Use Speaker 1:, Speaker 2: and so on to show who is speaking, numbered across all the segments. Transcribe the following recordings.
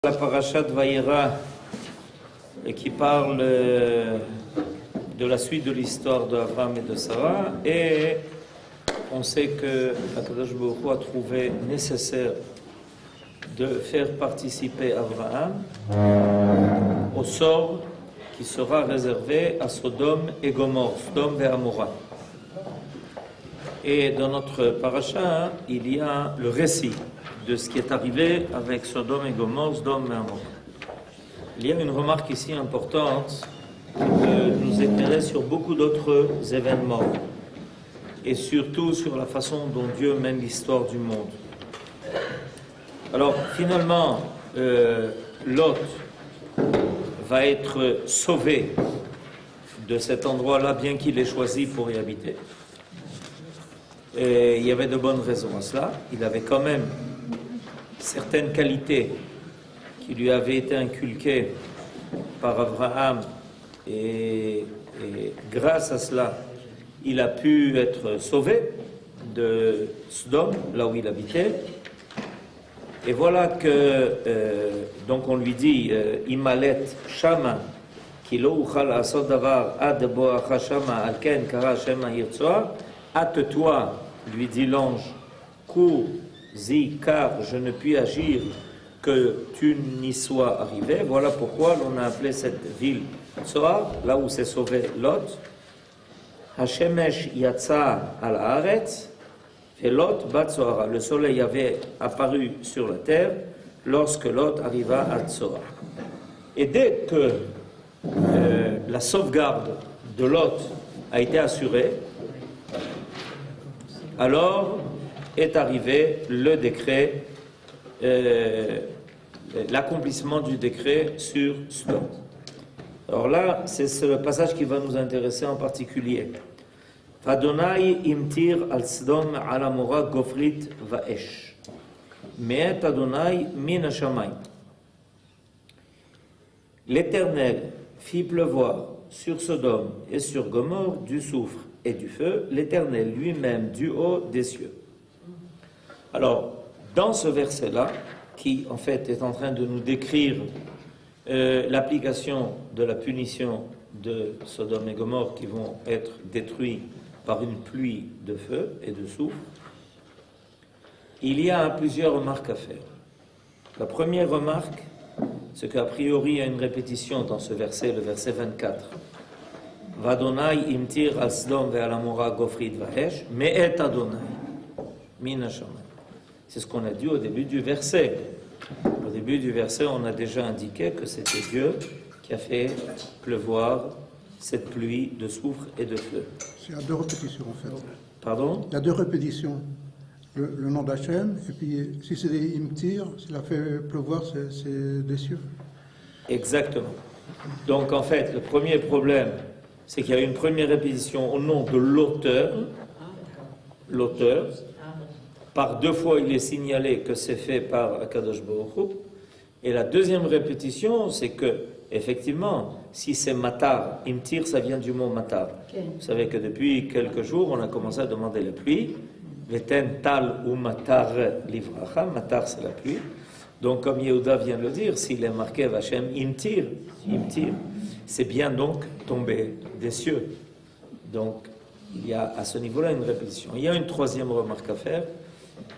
Speaker 1: La paracha de Vayera qui parle de la suite de l'histoire d'Abraham et de Sarah, et on sait que Akadosh Baruch Hu a trouvé nécessaire de faire participer Abraham au sort qui sera réservé à Sodome et Gomorrhe, Sodome et Amora. Et dans notre paracha, il y a le récit de ce qui est arrivé avec Sodome et Gomorrhe, Sodome et Amora. Il y a une remarque ici importante qui peut nous éclairer sur beaucoup d'autres événements et surtout sur la façon dont Dieu mène l'histoire du monde. Alors finalement, Lot va être sauvé de cet endroit-là, bien qu'il ait choisi pour y habiter. Et il y avait de bonnes raisons à cela. Il avait quand même certaines qualités qui lui avaient été inculquées par Abraham, et grâce à cela, il a pu être sauvé de Sodome, là où il habitait. Et voilà que, donc on lui dit, Imalet Shama, ki lo uchal asod davar ad boacha shama alken kara shema yirtzoa, hâte-toi, lui dit l'ange, cours-y, car je ne puis agir que tu n'y sois arrivé. Voilà pourquoi l'on a appelé cette ville Tzoar, là où s'est sauvé Lot. Hashemesh yatsa al haaretz, et Lot bat Tzoara. Le soleil avait apparu sur la terre lorsque Lot arriva à Tzoar. Et dès que la sauvegarde de Lot a été assurée, alors est arrivé le décret, l'accomplissement du décret sur Sodome. Alors là, c'est le passage qui va nous intéresser en particulier. Adonai imtir al Sodom al Amora gofrit vaesh. Me'et Adonai min hashamayim. L'Éternel fit pleuvoir sur Sodome et sur Gomorrhe du soufre et du feu, l'Éternel lui-même du haut des cieux. Alors, dans ce verset-là, qui en fait est en train de nous décrire l'application de la punition de Sodome et Gomorrhe qui vont être détruits par une pluie de feu et de soufre, il y a plusieurs remarques à faire. La première remarque, c'est qu'a priori il y a une répétition dans ce verset, le verset 24. Vadonai imtir al Sodom ve al Amora gofrit vaesh, me'et Adonai min hashamayim. C'est ce qu'on a dit au début du verset. Au début du verset, on a déjà indiqué que c'était Dieu qui a fait pleuvoir cette pluie de soufre et de feu.
Speaker 2: Il y a deux répétitions en fait.
Speaker 1: Pardon ?
Speaker 2: Il y a deux répétitions. Le nom d'Hachem, et puis si c'est des imtir, s'il a fait pleuvoir, c'est des cieux. Exactement.
Speaker 1: Donc en fait, le premier problème, c'est qu'il y a une première répétition au nom de l'auteur. L'auteur. Par deux fois, il est signalé que c'est fait par Akadosh Baruch Hu. Et la deuxième répétition, c'est que, effectivement, si c'est matar, imtir, ça vient du mot matar. Okay. Vous savez que depuis quelques jours, on a commencé à demander la pluie. Veten tal ou matar livracha. Matar, c'est la pluie. Donc, comme Yehuda vient de le dire, s'il est marqué Vachem imtir, c'est bien donc tombé des cieux. Donc, il y a à ce niveau-là une répétition. Il y a une troisième remarque à faire,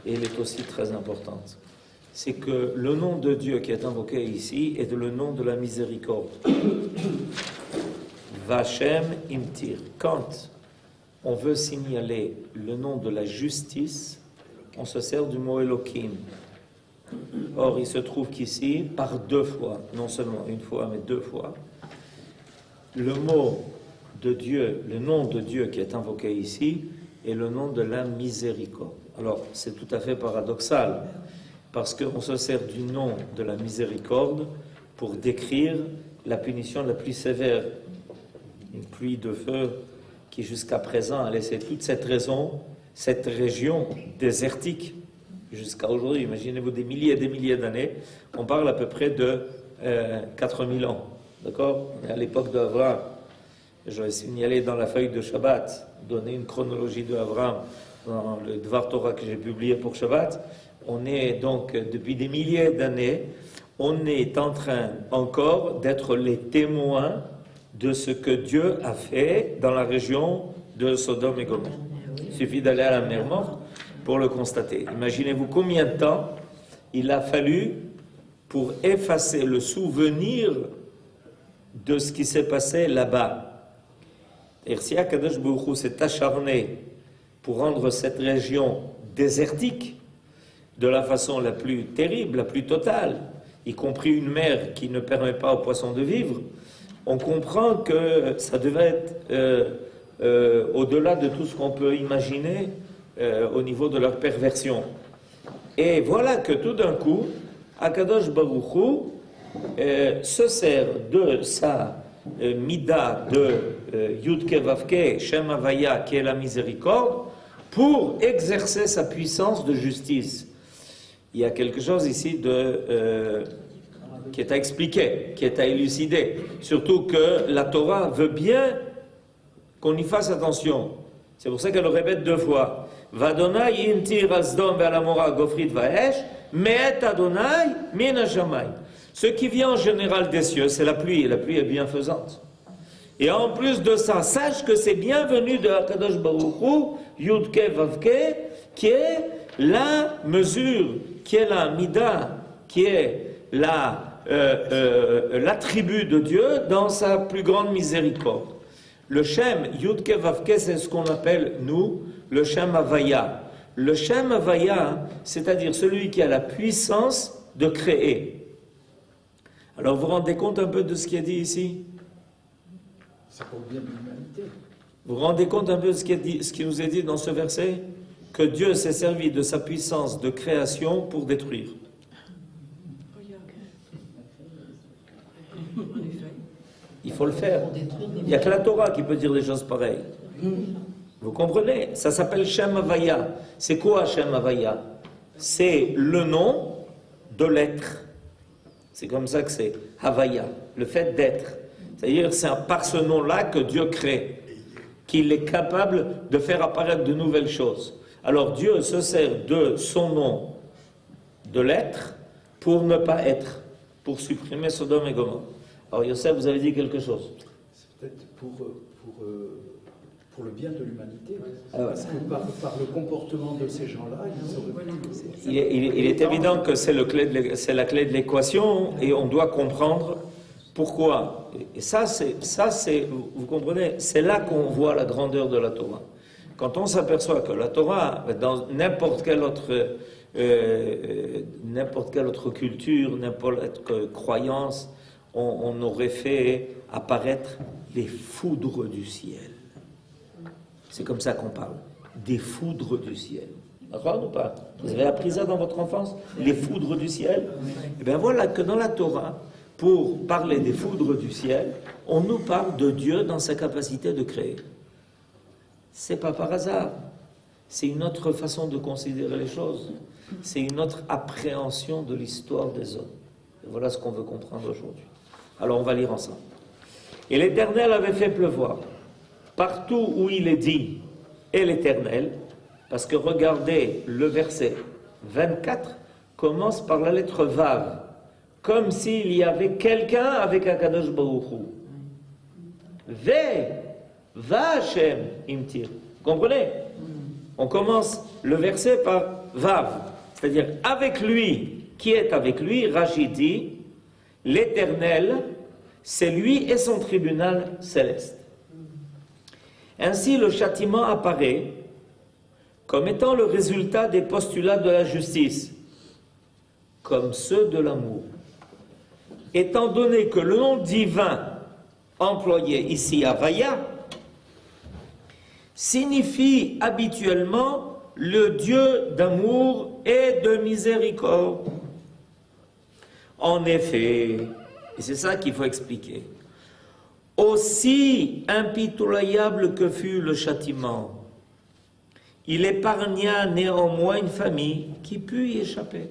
Speaker 1: et elle est aussi très importante. C'est que le nom de Dieu qui est invoqué ici est le nom de la miséricorde. Vachem imtir. Quand on veut signaler le nom de la justice, on se sert du mot Elohim. Or, il se trouve qu'ici, par deux fois, non seulement une fois, mais deux fois, le mot de Dieu, le nom de Dieu qui est invoqué ici, est le nom de la miséricorde. Alors, c'est tout à fait paradoxal, parce qu'on se sert du nom de la miséricorde pour décrire la punition la plus sévère, une pluie de feu qui jusqu'à présent a laissé toute cette région désertique, jusqu'à aujourd'hui. Imaginez-vous des milliers et des milliers d'années, on parle à peu près de 4000 ans, d'accord ? On est à l'époque d'Abraham. Je vais signaler dans la feuille de Shabbat, donner une chronologie d'Abraham dans le Dvar Torah que j'ai publié pour Shabbat. On est donc depuis des milliers d'années, on est en train encore d'être les témoins de ce que Dieu a fait dans la région de Sodome et Gomorrhe. Il suffit d'aller à la mer Morte pour le constater. Imaginez-vous combien de temps il a fallu pour effacer le souvenir de ce qui s'est passé là-bas. Et si Akadosh Baruch Hu s'est acharné pour rendre cette région désertique de la façon la plus terrible, la plus totale, y compris une mer qui ne permet pas aux poissons de vivre, on comprend que ça devait être au-delà de tout ce qu'on peut imaginer au niveau de leur perversion. Et voilà que tout d'un coup, Akadosh Baruch Hu se sert de sa mida de Yudke Vavke, Shem Havaya, qui est la miséricorde, pour exercer sa puissance de justice. Il y a quelque chose ici qui est à expliquer, qui est à élucider. Surtout que la Torah veut bien qu'on y fasse attention. C'est pour ça qu'elle le répète 2 fois. Vadonai imtir asdom ve'alamora gofrit vaesh, me'et Adonai min hashamayim. Ce qui vient en général des cieux, c'est la pluie, et la pluie est bienfaisante. Et en plus de ça, sache que c'est bienvenu de Akadosh Baruch Hu, Yudke Vavke, qui est la mesure, qui est la mida, qui est l'attribut de Dieu dans sa plus grande miséricorde. Le Shem, Yudke Vavke, c'est ce qu'on appelle, nous, le Shem Havaya. Le Shem Havaya, c'est-à-dire celui qui a la puissance de créer. Alors vous vous rendez compte un peu de ce qui est dit ici?
Speaker 3: C'est pour le bien de l'humanité.
Speaker 1: Vous vous rendez compte un peu de ce qui nous est dit dans ce verset? Que Dieu s'est servi de sa puissance de création pour détruire. Il faut le faire. Il n'y a que la Torah qui peut dire des choses pareilles. Vous comprenez? Ça s'appelle Shem Havaya. C'est quoi Shem Havaya? C'est le nom de l'être. C'est comme ça que c'est Havaya, le fait d'être. C'est-à-dire c'est par ce nom-là que Dieu crée, qu'il est capable de faire apparaître de nouvelles choses. Alors Dieu se sert de son nom, de l'être, pour ne pas être, pour supprimer Sodome et Gomorrhe. Alors Yosef, vous avez dit quelque chose.
Speaker 3: C'est peut-être pour le bien de l'humanité.
Speaker 1: Ah ouais.
Speaker 3: Parce que par le comportement de ces gens-là,
Speaker 1: il est évident que c'est la clé de l'équation et on doit comprendre pourquoi. Et ça, vous comprenez, c'est là qu'on voit la grandeur de la Torah. Quand on s'aperçoit que la Torah, dans n'importe quelle autre culture, n'importe quelle croyance, on aurait fait apparaître les foudres du ciel. C'est comme ça qu'on parle, des foudres du ciel. D'accord ou pas? Vous avez appris ça dans votre enfance? Les foudres du ciel? Et bien voilà que dans la Torah, pour parler des foudres du ciel, on nous parle de Dieu dans sa capacité de créer. C'est pas par hasard. C'est une autre façon de considérer les choses. C'est une autre appréhension de l'histoire des hommes. Et voilà ce qu'on veut comprendre aujourd'hui. Alors on va lire ensemble. Et l'Éternel avait fait pleuvoir partout où il est dit « et l'Éternel », parce que regardez, le verset 24 commence par la lettre Vav, comme s'il y avait quelqu'un avec Akadosh Baruch Hu. Va Hashem imtir. Vous comprenez? On commence le verset par Vav, c'est-à-dire avec lui, qui est avec lui, Rachid dit, l'Éternel, c'est lui et son tribunal céleste. Ainsi, le châtiment apparaît comme étant le résultat des postulats de la justice, comme ceux de l'amour. Étant donné que le nom divin employé ici, Havaya, signifie habituellement le Dieu d'amour et de miséricorde. En effet, et c'est ça qu'il faut expliquer, aussi impitoyable que fut le châtiment, il épargna néanmoins une famille qui put y échapper.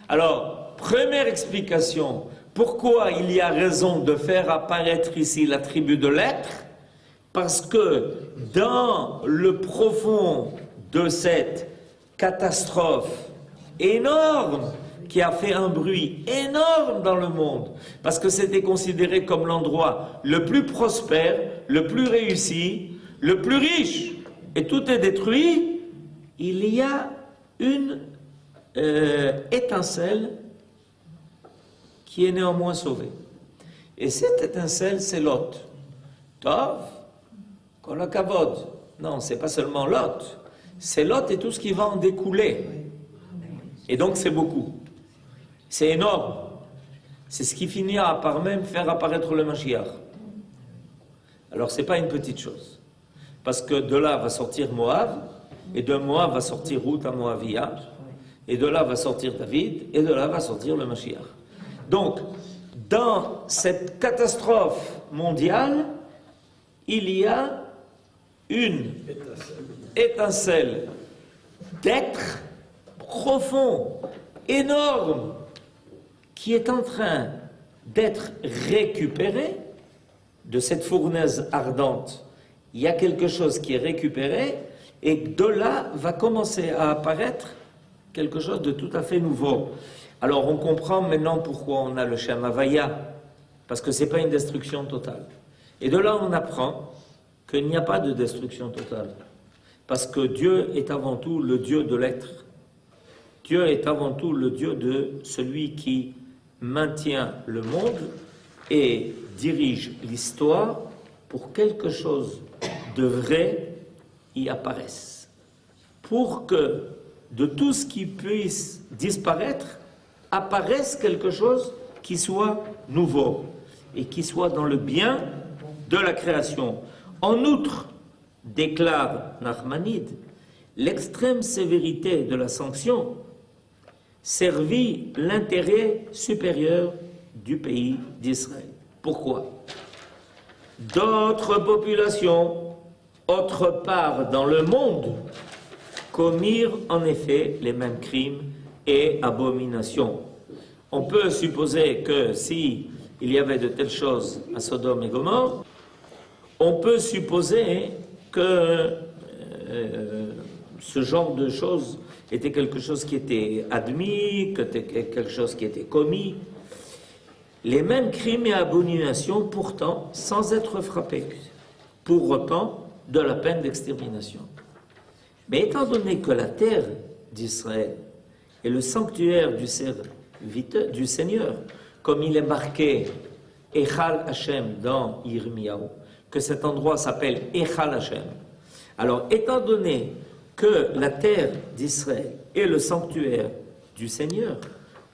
Speaker 1: Alors, première explication, pourquoi il y a raison de faire apparaître ici l'attribut de l'être? Parce que dans le profond de cette catastrophe énorme qui a fait un bruit énorme dans le monde, parce que c'était considéré comme l'endroit le plus prospère, le plus réussi, le plus riche, et tout est détruit, il y a une étincelle qui est néanmoins sauvée. Et cette étincelle, c'est Lot. Tov, kol hakavod. Non, c'est pas seulement Lot. C'est Lot et tout ce qui va en découler. Et donc c'est beaucoup. C'est énorme. C'est ce qui finira par même faire apparaître le Mashiach. Alors c'est pas une petite chose. Parce que de là va sortir Moab, et de Moab va sortir Ruth à Moabia, et de là va sortir David, et de là va sortir le Mashiach. Donc, dans cette catastrophe mondiale, il y a une étincelle d'être profond, énorme, qui est en train d'être récupérée de cette fournaise ardente. Il y a quelque chose qui est récupéré, et de là va commencer à apparaître quelque chose de tout à fait nouveau. Alors on comprend maintenant pourquoi on a le Shem Havaya, parce que ce n'est pas une destruction totale. Et de là on apprend qu'il n'y a pas de destruction totale, parce que Dieu est avant tout le Dieu de l'être. Dieu est avant tout le Dieu de celui qui maintient le monde et dirige l'histoire pour que quelque chose de vrai y apparaisse. Pour que de tout ce qui puisse disparaître, apparaisse quelque chose qui soit nouveau et qui soit dans le bien de la création. En outre, déclare Nachmanide, l'extrême sévérité de la sanction servit l'intérêt supérieur du pays d'Israël. Pourquoi? D'autres populations, autre part dans le monde, commirent en effet les mêmes crimes et abominations. On peut supposer que si il y avait de telles choses à Sodome et Gomorrhe, on peut supposer que ce genre de choses était quelque chose qui était admis, que c'était quelque chose qui était commis. Les mêmes crimes et abominations, pourtant, sans être frappés, pour autant de la peine d'extermination. Mais étant donné que la terre d'Israël est le sanctuaire du Seigneur, comme il est marqué Echal Hashem dans Yirmiyahu, que cet endroit s'appelle Echal Hashem. Alors, étant donné que la terre d'Israël est le sanctuaire du Seigneur,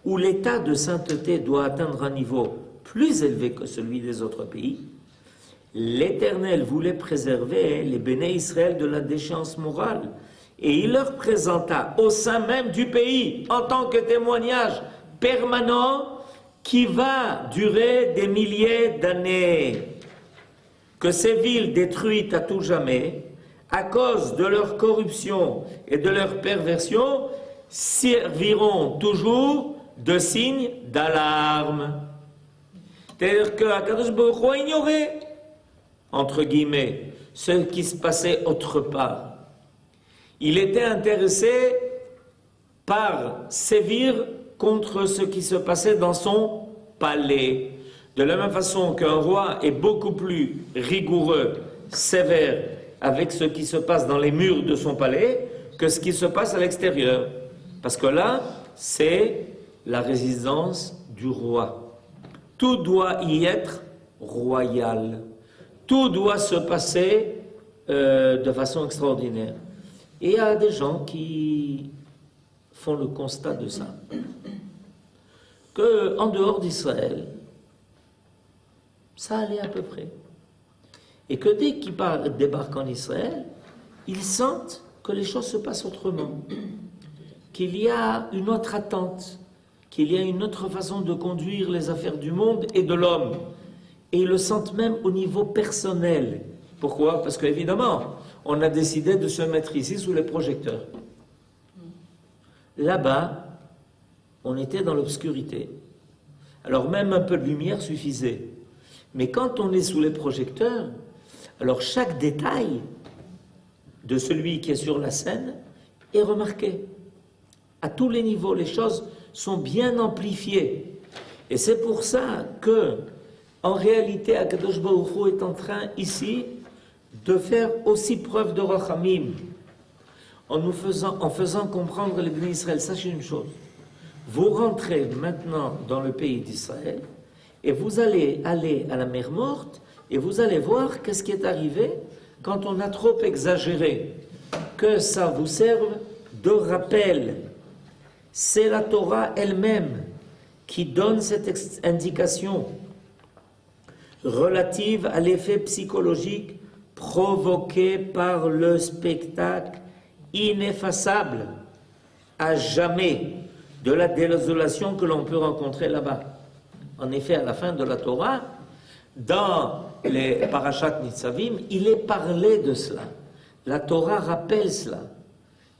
Speaker 1: où l'état de sainteté doit atteindre un niveau plus élevé que celui des autres pays, l'Éternel voulait préserver les béné Israël de la déchéance morale, et il leur présenta au sein même du pays, en tant que témoignage permanent, qui va durer des milliers d'années, que ces villes détruites à tout jamais, à cause de leur corruption et de leur perversion, serviront toujours de signe d'alarme. C'est-à-dire qu'Akadosh Baruch Hu a ignoré, entre guillemets, ce qui se passait autre part. Il était intéressé par sévir contre ce qui se passait dans son palais. De la même façon qu'un roi est beaucoup plus rigoureux, sévère, avec ce qui se passe dans les murs de son palais, que ce qui se passe à l'extérieur. Parce que là, c'est la résidence du roi. Tout doit y être royal. Tout doit se passer de façon extraordinaire. Et il y a des gens qui font le constat de ça. Qu'en dehors d'Israël, ça allait à peu près. Et que dès qu'ils débarquent en Israël, ils sentent que les choses se passent autrement. Qu'il y a une autre attente, qu'il y a une autre façon de conduire les affaires du monde et de l'homme. Et ils le sentent même au niveau personnel. Pourquoi? Parce qu'évidemment, on a décidé de se mettre ici sous les projecteurs. Là-bas, on était dans l'obscurité. Alors même un peu de lumière suffisait. Mais quand on est sous les projecteurs, alors chaque détail de celui qui est sur la scène est remarqué. À tous les niveaux, les choses sont bien amplifiées. Et c'est pour ça que, en réalité, Akadosh Baruch Hu est en train ici de faire aussi preuve de rachamim en faisant comprendre les bénis Israël. Sachez une chose, vous rentrez maintenant dans le pays d'Israël et vous allez aller à la mer Morte et vous allez voir qu'est-ce qui est arrivé quand on a trop exagéré, que ça vous serve de rappel. C'est la Torah elle-même qui donne cette indication relative à l'effet psychologique provoqué par le spectacle ineffaçable à jamais de la désolation que l'on peut rencontrer là-bas. En effet, à la fin de la Torah, dans les Parashat Nitzavim, il est parlé de cela. La Torah rappelle cela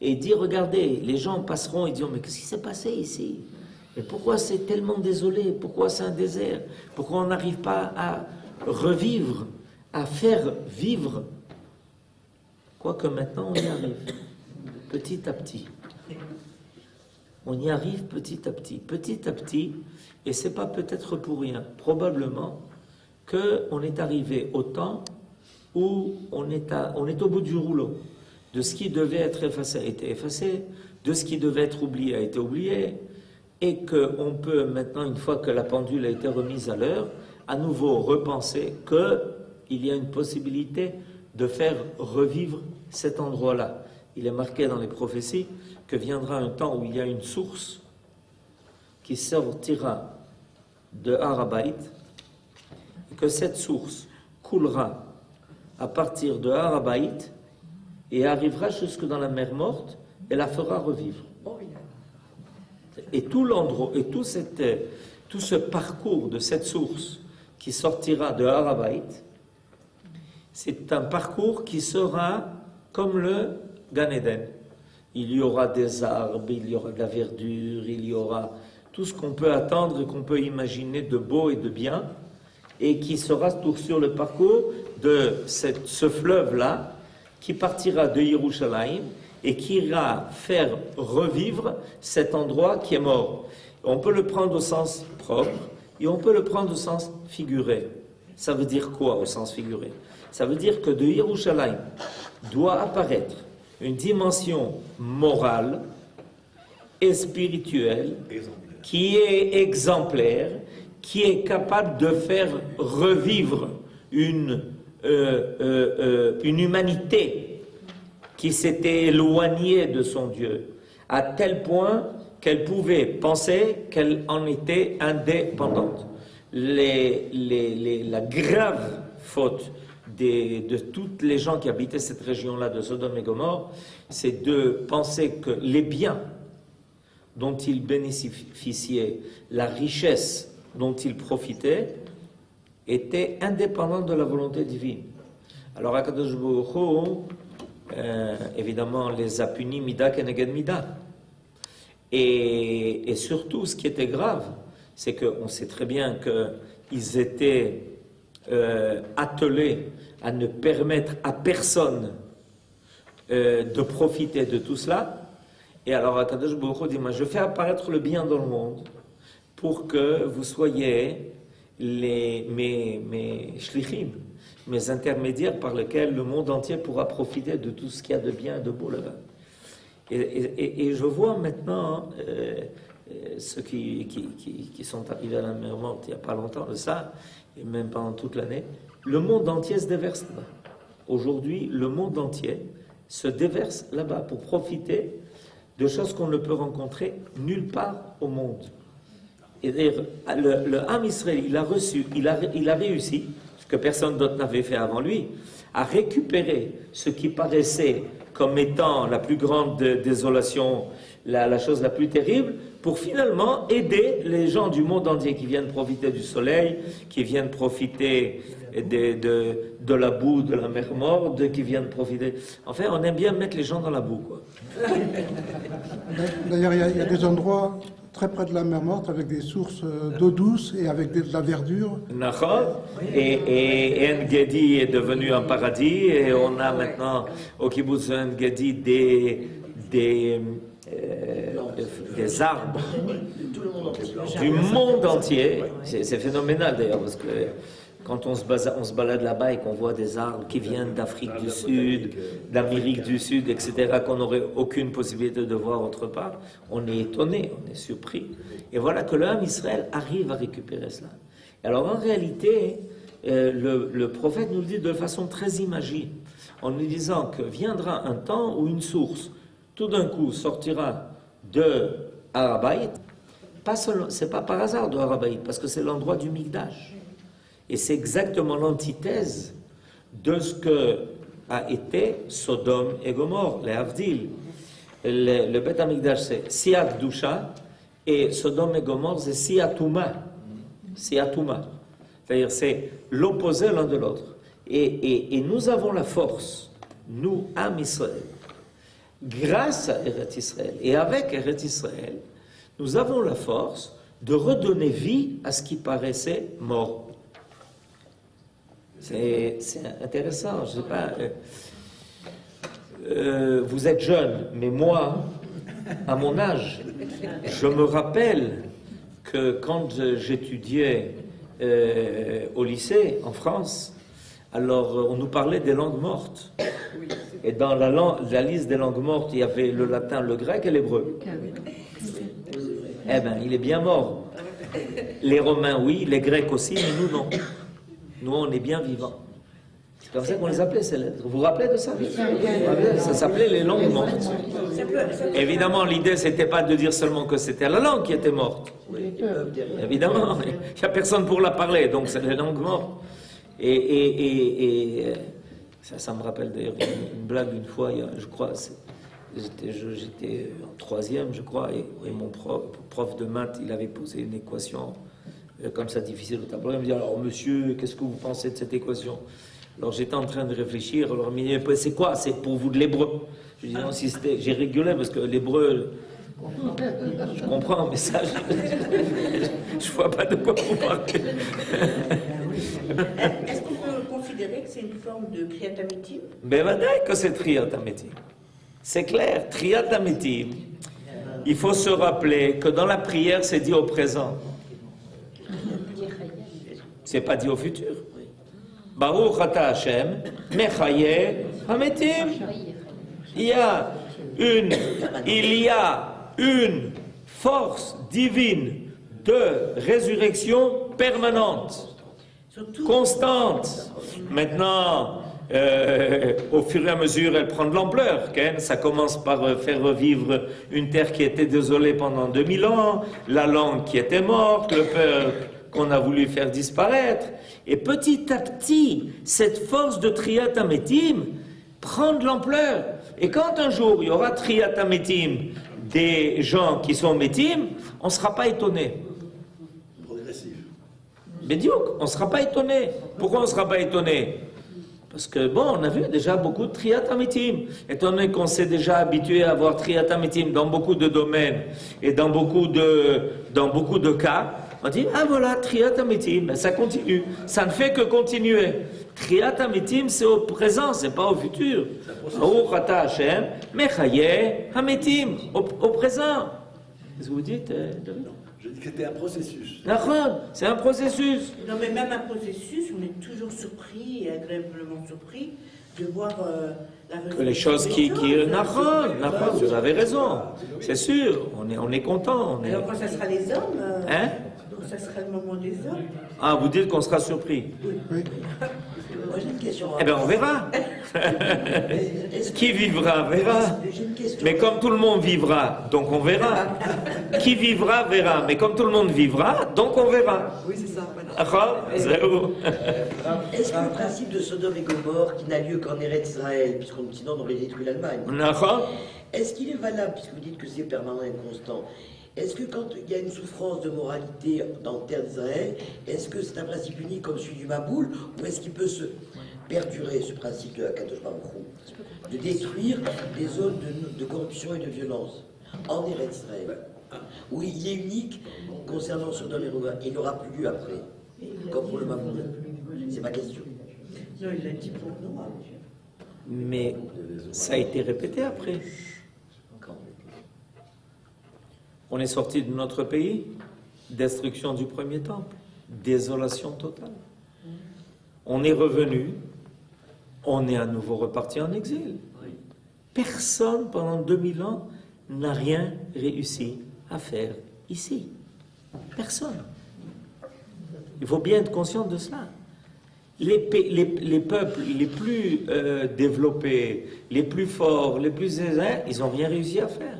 Speaker 1: et dit, regardez, les gens passeront et diront, mais qu'est-ce qui s'est passé ici? Mais pourquoi c'est tellement désolé? Pourquoi c'est un désert? Pourquoi on n'arrive pas à revivre, à faire vivre? Quoique maintenant on y arrive, petit à petit. On y arrive petit à petit, et c'est pas peut-être pour rien, probablement qu'on est arrivé au temps où on est au bout du rouleau. De ce qui devait être effacé a été effacé, de ce qui devait être oublié a été oublié, et qu'on peut maintenant, une fois que la pendule a été remise à l'heure, à nouveau repenser qu'il y a une possibilité de faire revivre cet endroit-là. Il est marqué dans les prophéties que viendra un temps où il y a une source qui sortira de Har HaBayit, et que cette source coulera à partir de Har HaBayit et arrivera jusque dans la mer Morte et la fera revivre. Et tout l'endroit, et tout ce parcours de cette source qui sortira de Har HaBayit, c'est un parcours qui sera comme le Gan Eden. Il y aura des arbres, il y aura de la verdure, il y aura tout ce qu'on peut attendre et qu'on peut imaginer de beau et de bien, et qui sera tout sur le parcours de ce fleuve-là, qui partira de Yerushalayim et qui ira faire revivre cet endroit qui est mort. On peut le prendre au sens propre et on peut le prendre au sens figuré. Ça veut dire quoi au sens figuré? Ça veut dire que de Yerushalayim doit apparaître une dimension morale et spirituelle qui est exemplaire, qui est capable de faire revivre une humanité qui s'était éloignée de son Dieu, à tel point qu'elle pouvait penser qu'elle en était indépendante. La grave faute de toutes les gens qui habitaient cette région-là de Sodome et Gomorrhe, c'est de penser que les biens dont ils bénéficiaient, la richesse dont ils profitaient, étaient indépendants de la volonté divine. Alors Akadosh Baruch Hu, évidemment, les a punis mida keneged mida. Et surtout, ce qui était grave, c'est qu'on sait très bien qu'ils étaient attelés à ne permettre à personne de profiter de tout cela. Et alors Akadosh Baruch Hu dit, moi je fais apparaître le bien dans le monde pour que vous soyez mes shlichim, mes intermédiaires par lesquels le monde entier pourra profiter de tout ce qu'il y a de bien et de beau là-bas. Et je vois maintenant ceux qui sont arrivés à la mer Morte il n'y a pas longtemps de ça, et même pendant toute l'année, le monde entier se déverse là-bas. Aujourd'hui, le monde entier se déverse là-bas pour profiter de choses qu'on ne peut rencontrer nulle part au monde. Et le Ham Israël, il a réussi, ce que personne d'autre n'avait fait avant lui, à récupérer ce qui paraissait comme étant la plus grande désolation, la chose la plus terrible, pour finalement aider les gens du monde entier qui viennent profiter du soleil, qui viennent profiter de la boue de la mer Morte, qui viennent profiter... Enfin, on aime bien mettre les gens dans la boue, quoi.
Speaker 2: D'ailleurs, il y a des endroits très près de la mer Morte avec des sources d'eau douce et avec de la verdure.
Speaker 1: Et En-Gedi est devenu un paradis, et on a maintenant au kibbutz En-Gedi des arbres
Speaker 4: tout le monde entier.
Speaker 1: Du monde entier. C'est phénoménal d'ailleurs, parce que quand on se balade là-bas et qu'on voit des arbres qui viennent d'Afrique du Sud, d'Amérique du Sud, etc., qu'on n'aurait aucune possibilité de voir autre part, on est étonné, on est surpris. Et voilà que l'homme Israël arrive à récupérer cela. Alors en réalité, le prophète nous le dit de façon très imagée, en nous disant que viendra un temps où une source, tout d'un coup, sortira de Harabaït. C'est pas par hasard de Harabaït, parce que c'est l'endroit du Mikdash. Et c'est exactement l'antithèse de ce que a été Sodome et Gomorrhe, les Havdil. Le Beth Amikdash, c'est Siat Dusha, et Sodome et Gomorrhe, c'est Siatouma. Siatouma. C'est-à-dire, c'est l'opposé l'un de l'autre. Et nous avons la force, nous, Am Israël, grâce à Eretz Israël, et avec Eretz Israël, nous avons la force de redonner vie à ce qui paraissait mort. C'est intéressant, je sais pas. Vous êtes jeune, mais moi, à mon âge, je me rappelle que quand j'étudiais au lycée en France, alors on nous parlait des langues mortes. Et dans la liste des langues mortes, il y avait le latin, le grec et l'hébreu. Eh bien, il est bien mort. Les Romains, oui, les Grecs aussi, mais nous, non. Nous, on est bien vivants. C'est comme ça qu'on les appelait, ces lettres. Vous vous rappelez de ça? Ça s'appelait les langues mortes. Évidemment, l'idée, c'était pas de dire seulement que c'était la langue qui était morte. Évidemment, il n'y a personne pour la parler, donc c'est les langues mortes. Et ça me rappelle d'ailleurs une blague une fois, je crois, j'étais en troisième, je crois, et mon prof de maths, il avait posé une équation comme ça difficile au tableau. Il me dit, alors monsieur, qu'est-ce que vous pensez de cette équation? Alors j'étais en train de réfléchir, alors il me dit, c'est quoi? C'est pour vous de l'hébreu? Je dis, non, si c'était... J'ai rigolé parce que l'hébreu, je comprends, mais ça, je vois pas de quoi vous parlez.
Speaker 5: Est-ce qu'on peut considérer que c'est une forme de Kriyat Amitim?
Speaker 1: Ben vadaï que c'est Kriyat Amitim. C'est clair, Kriyat Amitim. Il faut se rappeler que dans la prière, c'est dit au présent. C'est pas dit au futur. Baruch Ata Hashem, Mechaye Hametim. Il y a une force divine de résurrection permanente, constante. Maintenant, au fur et à mesure, elle prend de l'ampleur. Ça commence par faire revivre une terre qui était désolée pendant 2000 ans, la langue qui était morte, le peuple qu'on a voulu faire disparaître. Et petit à petit, cette force de Triyat Ametim prend de l'ampleur. Et quand un jour, il y aura Triyat Ametim des gens qui sont Metim, on ne sera pas étonné.
Speaker 4: Progressif.
Speaker 1: Médiocre, on ne sera pas étonné. Pourquoi on ne sera pas étonné? Parce que, bon, on a vu déjà beaucoup de Triyat Ametim. Étant donné qu'on s'est déjà habitué à avoir Triyat Ametim dans beaucoup de domaines et dans beaucoup de cas, on dit, ah voilà, Triyat Ametim, ben, ça continue. Ça ne fait que continuer. Triyat Ametim, c'est au présent, c'est pas au futur. Baruch Ata Hashem, Mechaye Hametim, au présent. Qu'est-ce que vous dites, David?
Speaker 4: Je dis que c'était un processus.
Speaker 1: C'est un processus.
Speaker 5: Non, mais même un processus, on est toujours surpris et agréablement surpris de voir la résolution.
Speaker 1: Que les choses qui vous avez raison. C'est sûr, on est content.
Speaker 5: Alors quand ça sera les hommes,
Speaker 1: Hein?
Speaker 5: quand ça sera le moment des hommes.
Speaker 1: Ah, vous dites qu'on sera surpris.
Speaker 2: Oui.
Speaker 4: Moi j'ai une question.
Speaker 1: Eh bien, on verra. Qui vivra, verra.
Speaker 4: J'ai une question.
Speaker 1: Mais comme tout le monde vivra, donc on verra. Qui vivra, verra. Mais comme tout le monde vivra, donc on verra.
Speaker 4: Oui, c'est ça.
Speaker 6: Est-ce que le principe de Sodome et Gomorrhe, qui n'a lieu qu'en Eretz Israël, sinon on aurait détruit l'Allemagne, est-ce qu'il est valable, puisque vous dites que c'est permanent et constant, est-ce que quand il y a une souffrance de moralité dans la terre d'Israël, est-ce que c'est un principe unique comme celui du Maboul, ou est-ce qu'il peut se perdurer, ce principe de Kadosh Baruch Hu, de détruire les zones de corruption et de violence en Eretz Israël? Oui, il est unique concernant Sodome et Gomorrhe, il n'aura plus lieu après, comme pour le Maboul. C'est ma question.
Speaker 5: Non, il l'a dit pour nous.
Speaker 1: Mais ça a été répété après. On est sorti de notre pays, destruction du premier temple, désolation totale. On est revenu, on est à nouveau reparti en exil. Personne pendant 2000 ans n'a rien réussi à faire ici. Personne. Il faut bien être conscient de cela. Les peuples les plus développés, les plus forts, les plus aisés, ils n'ont rien réussi à faire.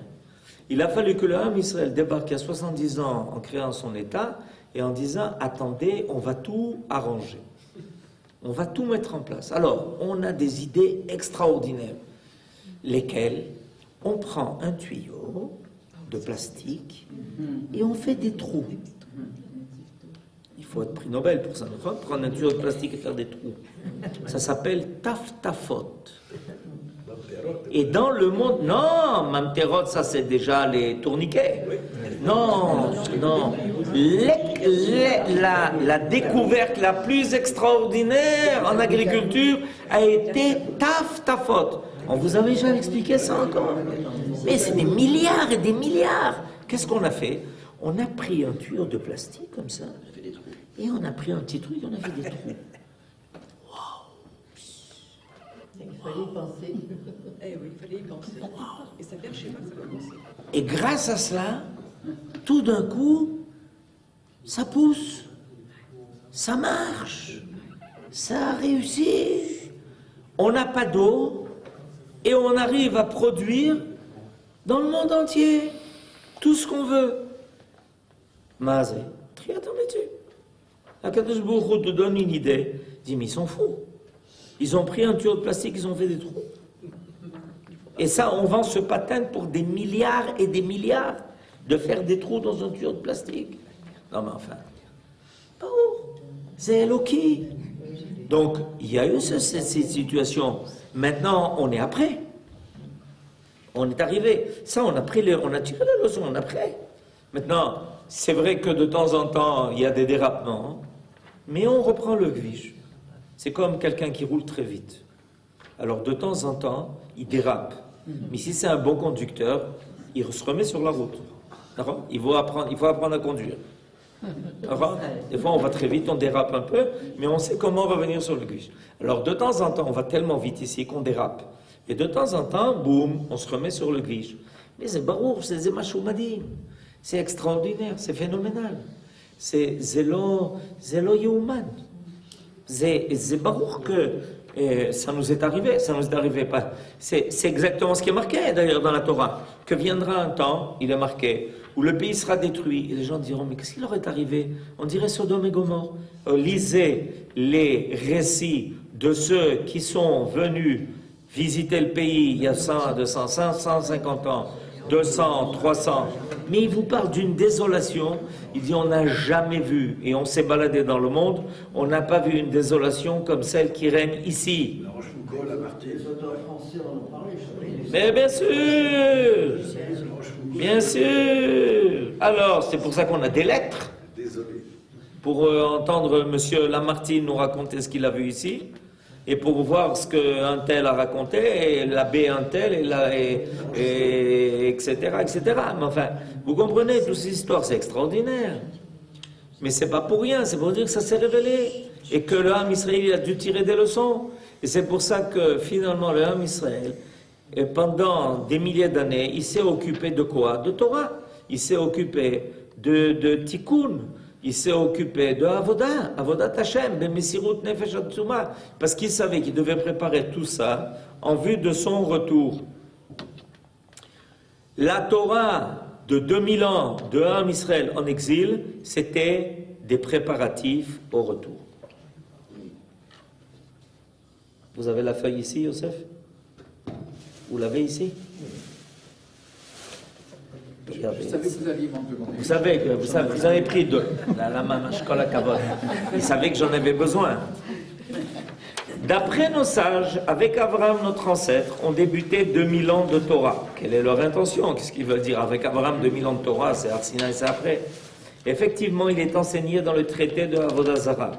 Speaker 1: Il a fallu que le Ham Israël débarque à 70 ans en créant son État et en disant « Attendez, on va tout arranger. On va tout mettre en place. » Alors, on a des idées extraordinaires, lesquelles on prend un tuyau de plastique et on fait des trous. Il faut être prix Nobel pour ça. Prendre un tuyau de plastique et faire des trous. Ça s'appelle taftafot. Et dans le monde... Non, Mamterot, ça c'est déjà les tourniquets. Non, non. La découverte la plus extraordinaire en agriculture a été taftafot. On vous avait déjà expliqué ça encore. Mais c'est des milliards et des milliards. Qu'est-ce qu'on a fait? On a pris un tuyau de plastique comme ça, et on a pris un petit truc, on a fait des trous.
Speaker 7: Il fallait y penser. Eh oui, il fallait y penser. Et ça vient de chez moi, ça va penser.
Speaker 1: Et grâce à cela, tout d'un coup, ça pousse, ça marche, ça réussit. On n'a pas d'eau et on arrive à produire dans le monde entier tout ce qu'on veut. Mazé, triaton dessus. Akadosh Baruch Hu te donne une idée. Dis, mais ils sont fous. Ils ont pris un tuyau de plastique, ils ont fait des trous. Et ça, on vend ce patin pour des milliards et des milliards de faire des trous dans un tuyau de plastique. Non, mais enfin, c'est Eloki. Donc, il y a eu cette situation. Maintenant, on est après. On est arrivé. Ça, on a tiré la leçon, on a pris. Maintenant, c'est vrai que de temps en temps, il y a des dérapements, mais on reprend le gvish. C'est comme quelqu'un qui roule très vite. Alors, de temps en temps, il dérape. Mais si c'est un bon conducteur, il se remet sur la route. D'accord ? Il faut apprendre à conduire. D'accord ? Des fois, on va très vite, on dérape un peu, mais on sait comment revenir sur le gvish. Alors, de temps en temps, on va tellement vite ici qu'on dérape. Et de temps en temps, boum, on se remet sur le gvish. Mais c'est barour, c'est zemachoumadim. C'est extraordinaire, c'est phénoménal. C'est zélo youman. C'est barour que ça nous est arrivé, ça nous est arrivé pas. C'est exactement ce qui est marqué d'ailleurs dans la Torah. Que viendra un temps, il est marqué, où le pays sera détruit. Et les gens diront, mais qu'est-ce qui leur est arrivé? On dirait Sodome et Gomorrhe. Lisez les récits de ceux qui sont venus visiter le pays il y a 100, 200, 150 ans, 200, 300, mais il vous parle d'une désolation. Il dit on n'a jamais vu, et on s'est baladé dans le monde, on n'a pas vu une désolation comme celle qui règne ici.
Speaker 4: Les auteurs français en ont parlé,
Speaker 1: mais bien sûr, bien sûr. Alors c'est pour ça qu'on a des lettres.
Speaker 4: Désolé.
Speaker 1: Pour entendre monsieur Lamartine nous raconter ce qu'il a vu ici. Et pour voir ce qu'un tel a raconté, et l'abbé un tel, etc., etc. Mais enfin, vous comprenez, toutes ces histoires, c'est extraordinaire. Mais c'est pas pour rien, c'est pour dire que ça s'est révélé. Et que le Ham Israël a dû tirer des leçons. Et c'est pour ça que finalement, le Ham Israël, pendant des milliers d'années, il s'est occupé de quoi? De Torah. Il s'est occupé de Tikkun. Il s'est occupé de Avodat Hashem, de Messirut Nefesh Atzuma, parce qu'il savait qu'il devait préparer tout ça en vue de son retour. La Torah de 2000 ans de Ham Israël en exil, c'était des préparatifs au retour. Vous avez la feuille ici, Yosef? Vous l'avez ici?
Speaker 8: Je savais que vous alliez m'en demander.
Speaker 1: Vous savez que vous avez pris deux. La mamashkola kavod. Ils savaient que j'en avais besoin. D'après nos sages, avec Abraham, notre ancêtre, ont débuté 2000 ans de Torah. Quelle est leur intention? Qu'est-ce qu'ils veulent dire? Avec Abraham, 2000 ans de Torah, c'est Arsina et c'est après. Effectivement, il est enseigné dans le traité de Avodah Zarah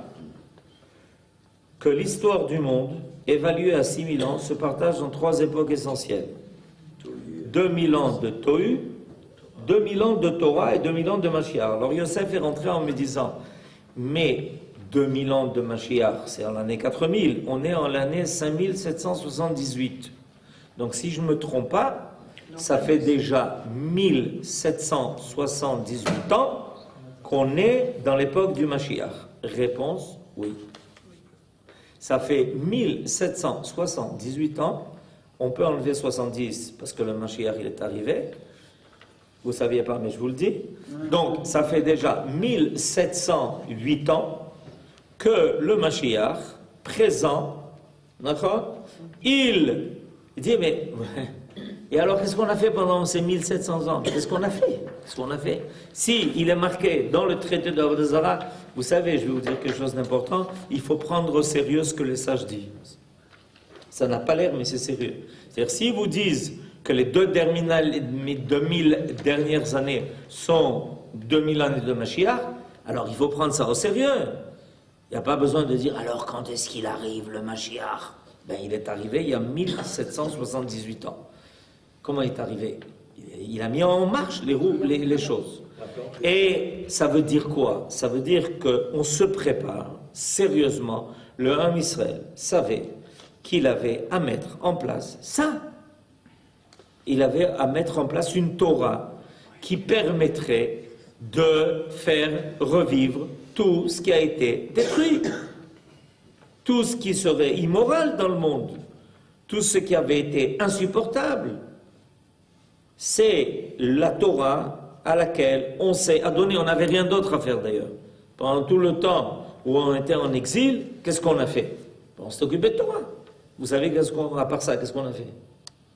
Speaker 1: que l'histoire du monde, évaluée à 6000 ans, se partage en 3 époques essentielles. 2000 ans de Tohu, 2000 ans de Torah et 2000 ans de Mashiach. Alors Yosef est rentré en me disant, mais 2000 ans de Mashiach, c'est en l'année 4000, on est en l'année 5778. Donc si je ne me trompe pas, ça fait déjà 1778 ans qu'on est dans l'époque du Mashiach. Réponse, oui. Ça fait 1778 ans, on peut enlever 70 parce que le Mashiach il est arrivé. Vous ne saviez pas, mais je vous le dis. Donc, ça fait déjà 1708 ans que le Mashiach, présent, d'accord, il dit, mais... Et alors, qu'est-ce qu'on a fait pendant ces 1700 ans? Qu'est-ce qu'on a fait? Qu'est-ce qu'on a fait? Si il est marqué dans le traité d'Avodah Zarah, vous savez, je vais vous dire quelque chose d'important, il faut prendre au sérieux ce que les sages disent. Ça n'a pas l'air, mais c'est sérieux. C'est-à-dire, s'ils vous disent que les 2000 dernières années sont 2000 années de Mashiach, alors il faut prendre ça au sérieux. Il n'y a pas besoin de dire, alors quand est-ce qu'il arrive le Mashiach? Ben, il est arrivé il y a 1778 ans. Comment il est arrivé? Il a mis en marche les roues, les choses. Et ça veut dire quoi? Ça veut dire qu'on se prépare sérieusement. Le Ham Israël savait qu'il avait à mettre en place ça. Il avait à mettre en place une Torah qui permettrait de faire revivre tout ce qui a été détruit. Tout ce qui serait immoral dans le monde. Tout ce qui avait été insupportable. C'est la Torah à laquelle on s'est adonné. On n'avait rien d'autre à faire d'ailleurs. Pendant tout le temps où on était en exil, qu'est-ce qu'on a fait? On s'est occupé de Torah. Vous savez, à part ça, qu'est-ce qu'on a fait?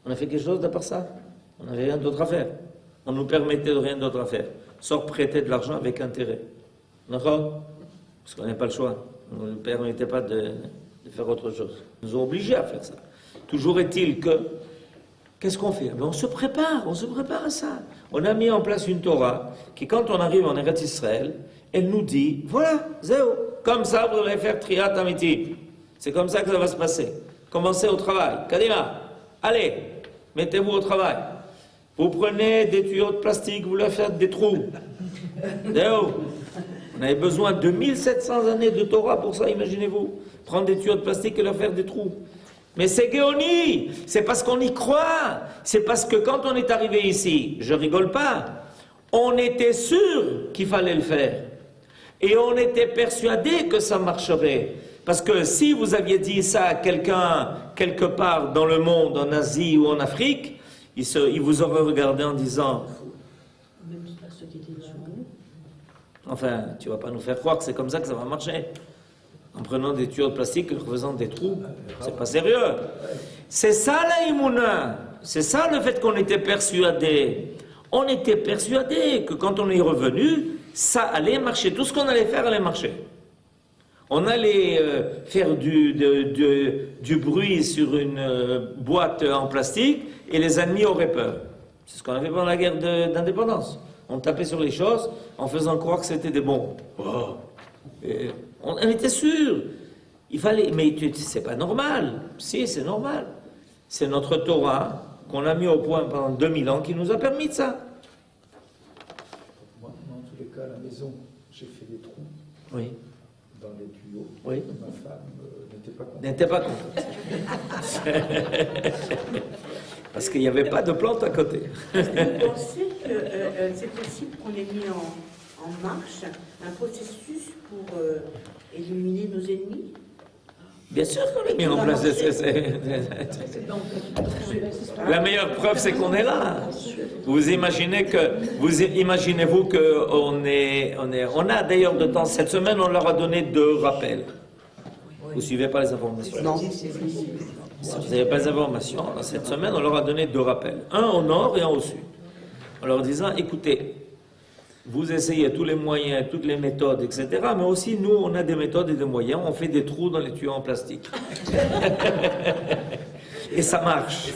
Speaker 1: On a fait quelque chose à part ça? On n'avait rien d'autre à faire. On nous permettait de rien d'autre à faire. Sauf prêter de l'argent avec intérêt. D'accord? Parce qu'on n'a pas le choix. On ne nous permettait pas de faire autre chose. Ils nous ont obligés à faire ça. Toujours est-il que, qu'est-ce qu'on fait? On se prépare à ça. On a mis en place une Torah qui, quand on arrive en Eretz Israël, elle nous dit, voilà, zéro, comme ça vous allez faire Triat Amiti. C'est comme ça que ça va se passer. Commencez au travail. Kadima, allez, mettez-vous au travail. Vous prenez des tuyaux de plastique, vous leur faites des trous. Zéro. On avait besoin de 1700 années de Torah pour ça, imaginez-vous. Prendre des tuyaux de plastique et leur faire des trous. Mais c'est Géonie, c'est parce qu'on y croit. C'est parce que quand on est arrivé ici, je rigole pas, on était sûr qu'il fallait le faire. Et on était persuadé que ça marcherait. Parce que si vous aviez dit ça à quelqu'un, quelque part dans le monde, en Asie ou en Afrique, il vous aurait regardé en disant... Enfin, tu vas pas nous faire croire que c'est comme ça que ça va marcher. En prenant des tuyaux de plastique et en faisant des trous. C'est pas sérieux. C'est ça la Imouna. C'est ça le fait qu'on était persuadé. On était persuadé que quand on est revenu, ça allait marcher. Tout ce qu'on allait faire allait marcher. On allait faire du bruit sur une boîte en plastique et les ennemis auraient peur. C'est ce qu'on a fait pendant la guerre d'indépendance. On tapait sur les choses en faisant croire que c'était des bombes. Oh. On était sûr. Il fallait, mais c'est pas normal. Si, c'est normal. C'est notre Torah qu'on a mis au point pendant 2000 ans qui nous a permis de ça.
Speaker 3: Moi, dans tous les cas, à la maison, j'ai fait des trous.
Speaker 1: Oui.
Speaker 3: Dans les tuyaux.
Speaker 1: Oui.
Speaker 3: Ma femme n'était pas contente.
Speaker 1: Parce qu'il n'y avait pas de plante à côté.
Speaker 5: Est-ce que vous pensez que c'est possible qu'on ait mis en marche un processus pour éliminer nos ennemis?
Speaker 1: Bien sûr qu'on l'a mis en place. La meilleure preuve, c'est qu'on est là. Vous imaginez-vous qu'on on a d'ailleurs de temps, cette semaine, on leur a donné 2 rappels. Vous ne suivez pas les informations?
Speaker 2: Non.
Speaker 1: Vous n'avez pas les informations. Cette semaine, on leur a donné 2 rappels. Un au nord et un au sud. En leur disant, écoutez, vous essayez tous les moyens, toutes les méthodes, etc. Mais aussi, nous, on a des méthodes et des moyens. On fait des trous dans les tuyaux en plastique. Et ça marche.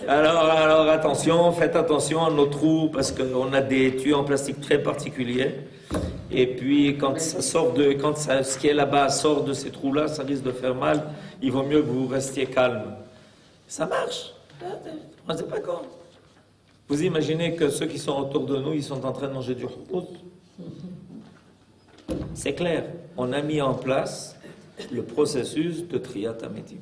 Speaker 1: Alors attention, faites attention à nos trous, parce qu'on a des tuyaux en plastique très particuliers. Et puis, quand ce qui est là-bas sort de ces trous-là, ça risque de faire mal. Il vaut mieux que vous restiez calme. Ça marche. On ne sait pas quoi. Vous imaginez que ceux qui sont autour de nous, ils sont en train de manger du hummus? C'est clair, on a mis en place le processus de Triyat Hametim.